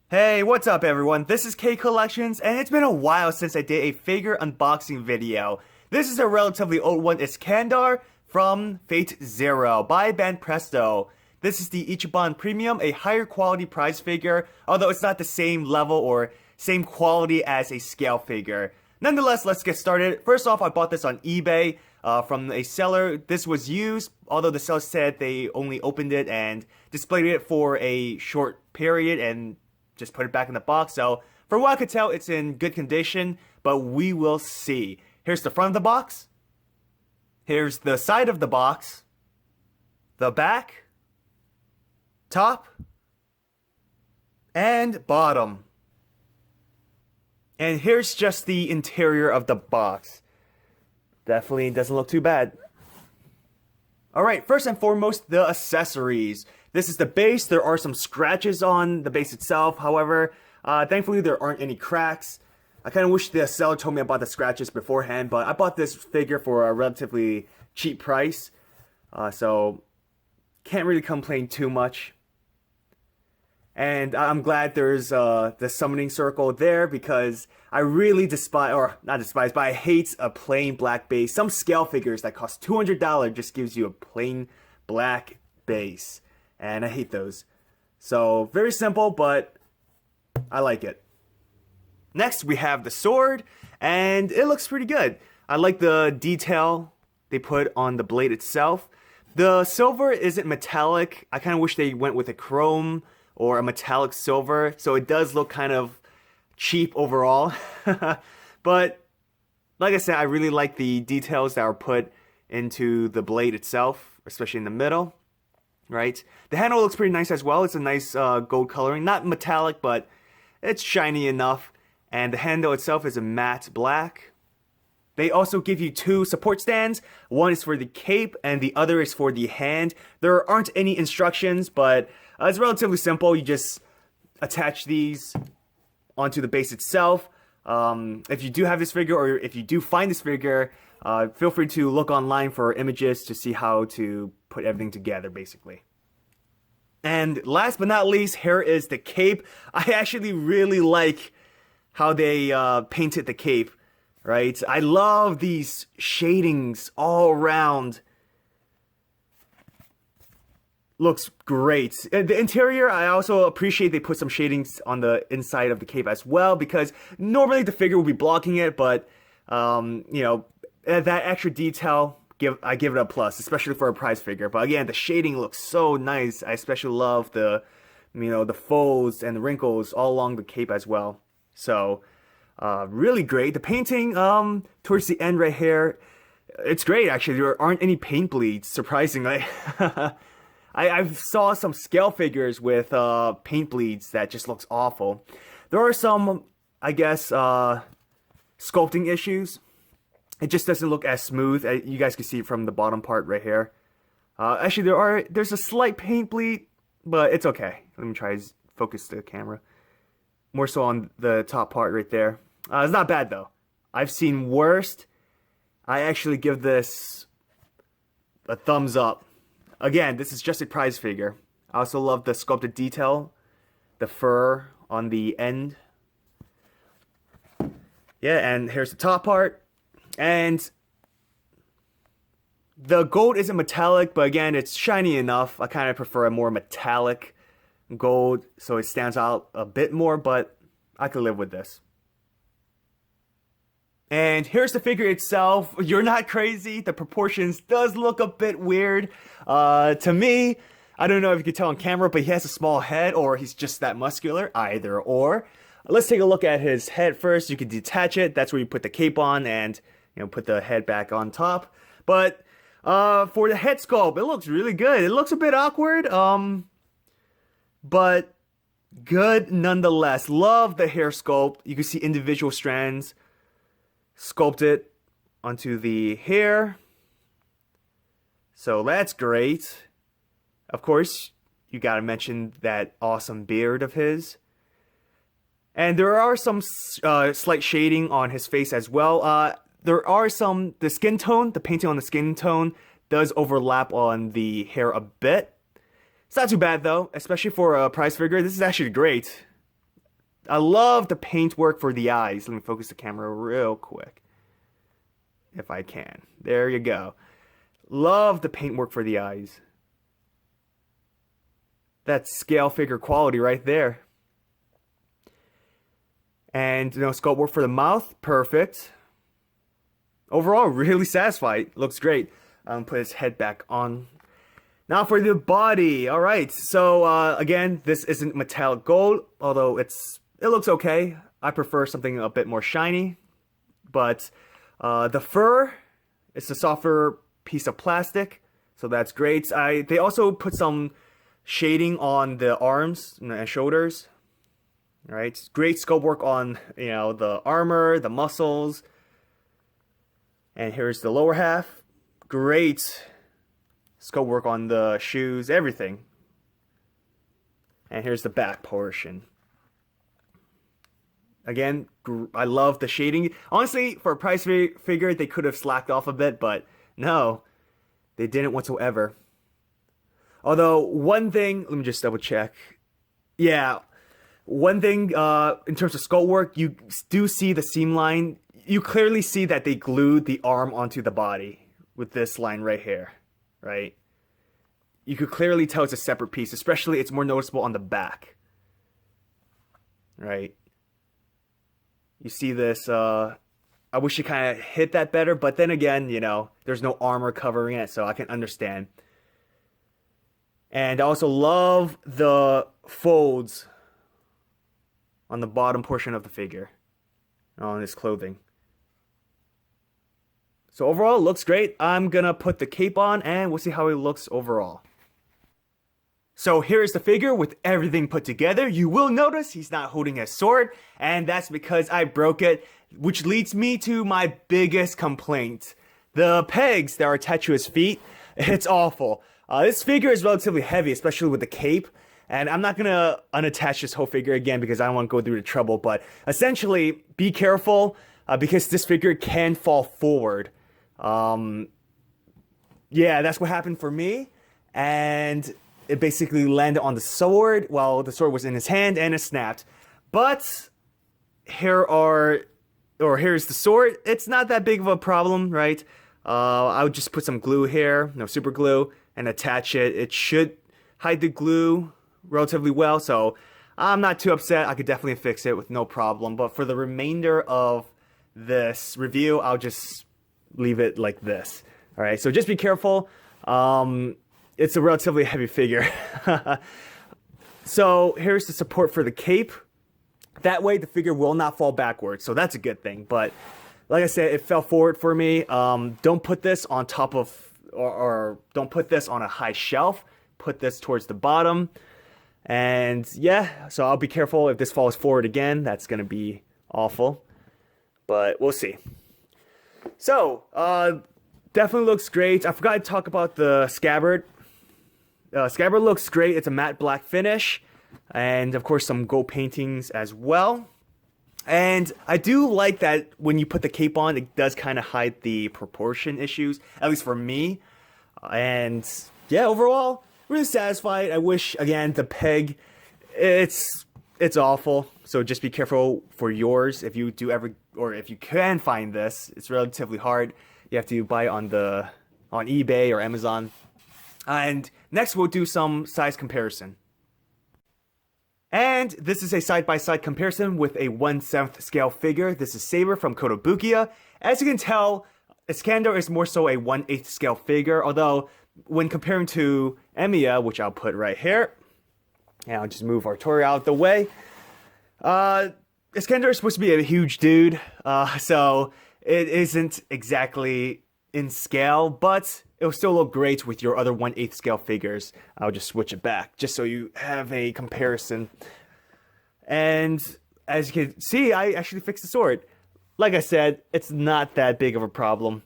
Hey, what's up everyone? This is K Collections, and it's been a while since I did a figure unboxing video. This is a relatively old one, Iskandar from Fate Zero by Banpresto. This is the Ichiban Premium, a higher quality prize figure, although it's not the same level or same quality as a scale figure. Nonetheless, let's get started. First off, I bought this on eBay from a seller. This was used, although the seller said they only opened it and displayed it for a short period and just put it back in the box. So for what I could tell, it's in good condition, but we will see. Here's the front of the box. Here's the side of the box. The back. Top. And bottom. And here's just the interior of the box. Definitely doesn't look too bad. Alright, first and foremost, the accessories. This is the base. There are some scratches on the base itself. However, thankfully there aren't any cracks. I kind of wish the seller told me about the scratches beforehand, but I bought this figure for a relatively cheap price. So, can't really complain too much. And I'm glad there's the summoning circle there because I really despise, or not despise, but I hate a plain black base. Some scale figures that cost $200 just gives you a plain black base. And I hate those. So, very simple, but I like it. Next, we have the sword, and it looks pretty good. I like the detail they put on the blade itself. The silver isn't metallic. I kind of wish they went with a chrome or a metallic silver, so it does look kind of cheap overall. But, like I said, I really like the details that are put into the blade itself, especially in the middle. Right, the handle looks pretty nice as well. It's a nice gold coloring, not metallic, but it's shiny enough. And the handle itself is a matte black. They also give you two support stands. One is for the cape, and the other is for the hand. There aren't any instructions, but it's relatively simple. You just attach these onto the base itself. If you do have this figure, or if you do find this figure, feel free to look online for images to see how to put everything together, basically. And last but not least, here is the cape. I actually really like how they painted the cape, right? I love these shadings all around. Looks great. The interior, I also appreciate they put some shadings on the inside of the cape as well, because normally the figure will be blocking it, but you know, that extra detail, I give it a plus, especially for a prize figure. But again, the shading looks so nice. I especially love the, you know, the folds and the wrinkles all along the cape as well. So, really great. The painting, towards the end right here, it's great actually. There aren't any paint bleeds, surprisingly. I saw some scale figures with paint bleeds that just looks awful. There are some, I guess, sculpting issues. It just doesn't look as smooth. You guys can see it from the bottom part right here. Actually, there's a slight paint bleed, but it's okay. Let me try to focus the camera. More so on the top part right there. It's not bad though. I've seen worse. I actually give this a thumbs up. Again, this is just a prize figure. I also love the sculpted detail, the fur on the end. Yeah, and here's the top part. And the gold isn't metallic, but again, it's shiny enough. I kind of prefer a more metallic gold, so it stands out a bit more, but I could live with this. And here's the figure itself. You're not crazy. The proportions does look a bit weird. To me, I don't know if you can tell on camera, but he has a small head, or he's just that muscular, either or. Let's take a look at his head first. You can detach it. That's where you put the cape on and, you know, put the head back on top. But for the head sculpt, it looks really good. It looks a bit awkward, but good nonetheless. Love the hair sculpt. You can see individual strands sculpted onto the hair. So that's great. Of course, you gotta mention that awesome beard of his. And there are some slight shading on his face as well. There are the skin tone, the painting on the skin tone does overlap on the hair a bit. It's not too bad though, especially for a prize figure. This is actually great. I love the paintwork for the eyes. Let me focus the camera real quick. If I can. There you go. Love the paintwork for the eyes. That's scale figure quality right there. And, sculpt work for the mouth. Perfect. Overall, really satisfied. Looks great. Put his head back on. Now for the body. Alright, so again, this isn't metallic gold, although it looks okay. I prefer something a bit more shiny. But the fur, it's a softer piece of plastic, so that's great. They also put some shading on the arms and shoulders. Alright, great sculpt work on, the armor, the muscles. And here's the lower half. Great sculpt work on the shoes, everything. And here's the back portion. Again, I love the shading. Honestly, for a price figure, they could have slacked off a bit, but no, they didn't whatsoever. Although, one thing, let me just double check. Yeah, one thing, in terms of sculpt work, you do see the seam line. You clearly see that they glued the arm onto the body with this line right here, right? You could clearly tell it's a separate piece, especially it's more noticeable on the back, right? You see this, I wish you kind of hit that better, but then again, there's no armor covering it, so I can understand. And I also love the folds on the bottom portion of the figure, on his clothing. So overall, it looks great. I'm gonna put the cape on and we'll see how he looks overall. So here's the figure with everything put together. You will notice he's not holding a sword, and that's because I broke it, which leads me to my biggest complaint. The pegs that are attached to his feet, it's awful. This figure is relatively heavy, especially with the cape, and I'm not gonna unattach this whole figure again because I don't want to go through the trouble, but essentially, be careful, because this figure can fall forward. Yeah, that's what happened for me, and it basically landed on the sword while the sword was in his hand and it snapped. But here's the sword. It's not that big of a problem, right? I would just put some glue here, super glue, and attach it. It should hide the glue relatively well, so I'm not too upset. I could definitely fix it with no problem. But for the remainder of this review, I'll just leave it like this. All right, so just be careful. It's a relatively heavy figure. So here's the support for the cape. That way the figure will not fall backwards, so that's a good thing. But like I said, it fell forward for me. Don't put this on top of, or don't put this on a high shelf. Put this towards the bottom. And yeah, so I'll be careful if this falls forward again. That's going to be awful. But we'll see. So, definitely looks great. I forgot to talk about the scabbard. Scabbard looks great. It's a matte black finish. And, of course, some gold paintings as well. And I do like that when you put the cape on, it does kind of hide the proportion issues. At least for me. And, yeah, overall, really satisfied. I wish, again, the peg, it's awful. So just be careful for yours. If you do ever, or if you can find this, it's relatively hard. You have to buy it on eBay or Amazon. And next we'll do some size comparison. And this is a side-by-side comparison with a 1/7 scale figure. This is Saber from Kotobukiya. As you can tell, Iskandar is more so a 1/8 scale figure, although when comparing to Emiya, which I'll put right here, and I'll just move Artori out of the way, Iskandar is supposed to be a huge dude, so it isn't exactly in scale, but it'll still look great with your other 1/8 scale figures. I'll just switch it back, just so you have a comparison. And as you can see, I actually fixed the sword. Like I said, it's not that big of a problem.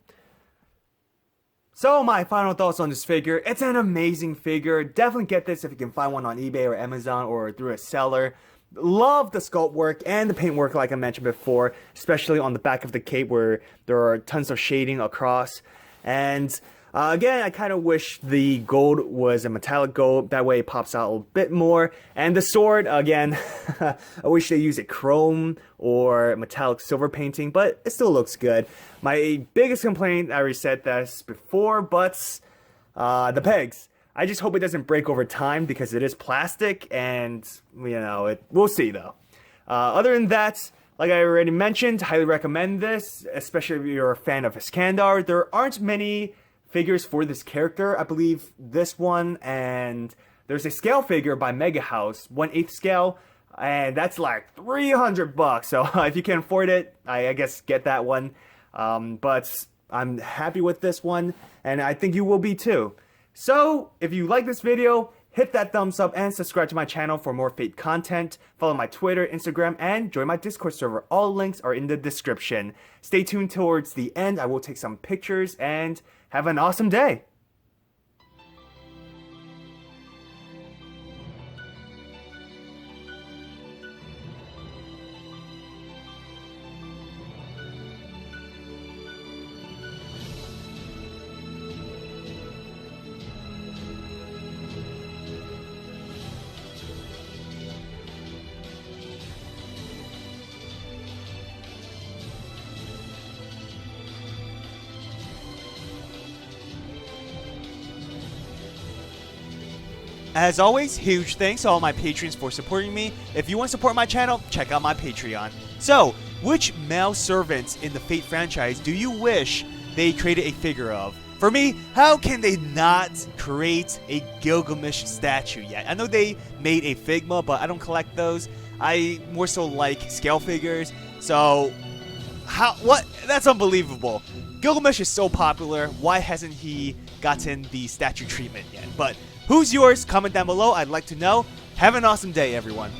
So my final thoughts on this figure, it's an amazing figure. Definitely get this if you can find one on eBay or Amazon or through a seller. Love the sculpt work and the paint work like I mentioned before, especially on the back of the cape where there are tons of shading across. And Again, I kind of wish the gold was a metallic gold. That way it pops out a little bit more. And the sword, again, I wish they used a chrome or metallic silver painting, but it still looks good. My biggest complaint, I already said this before, but the pegs. I just hope it doesn't break over time because it is plastic, and, you know, we'll see though. Other than that, like I already mentioned, highly recommend this, especially if you're a fan of Iskandar. There aren't many figures for this character. I believe this one, and there's a scale figure by Mega House, 1/8 scale, and that's like $300. So if you can afford it, I guess get that one. But I'm happy with this one, and I think you will be too. So if you like this video, hit that thumbs up and subscribe to my channel for more Fate content. Follow my Twitter, Instagram, and join my Discord server. All links are in the description. Stay tuned towards the end. I will take some pictures, and have an awesome day. As always, huge thanks to all my patrons for supporting me. If you want to support my channel, check out my Patreon. So, which male servants in the Fate franchise do you wish they created a figure of? For me, how can they not create a Gilgamesh statue yet? I know they made a Figma, but I don't collect those. I more so like scale figures. So, what? That's unbelievable. Gilgamesh is so popular. Why hasn't he gotten the statue treatment yet? But who's yours? Comment down below. I'd like to know. Have an awesome day, everyone.